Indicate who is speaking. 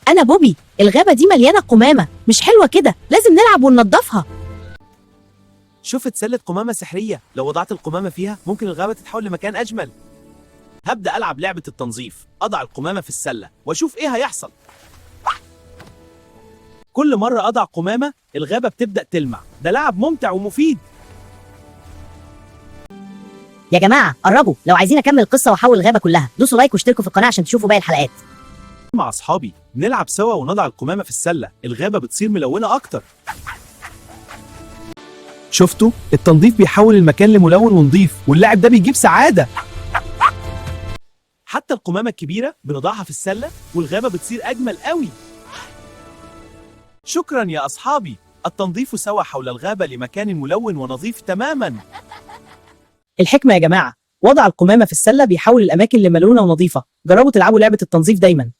Speaker 1: أنا بوبي، الغابة دي مليانة قمامة، مش حلوة كده، لازم نلعب وننضفها.
Speaker 2: شفت سلة قمامة سحرية، لو وضعت القمامة فيها ممكن الغابة تتحول لمكان أجمل. هبدأ ألعب لعبة التنظيف، أضع القمامة في السلة وأشوف إيه هيحصل. كل مرة أضع قمامة الغابة بتبدأ تلمع، ده لعب ممتع ومفيد.
Speaker 1: يا جماعة قربوا، لو عايزين أكمل القصة وأحول الغابة كلها دوسوا لايك واشتركوا في القناة عشان تشوفوا باقي الحلقات.
Speaker 2: مع أصحابي نلعب سوا ونضع القمامة في السلة، الغابة بتصير ملونة أكتر. شفتوا؟ التنظيف بيحول المكان لملون ونظيف، واللعب ده بيجيب سعادة. حتى القمامة الكبيرة بنضعها في السلة والغابة بتصير أجمل قوي. شكرا يا أصحابي، التنظيف سوا حول الغابة لمكان ملون ونظيف تماما.
Speaker 1: الحكمة يا جماعة، وضع القمامة في السلة بيحول الأماكن لملونة ونظيفة. جربوا تلعبوا لعبة التنظيف دايما.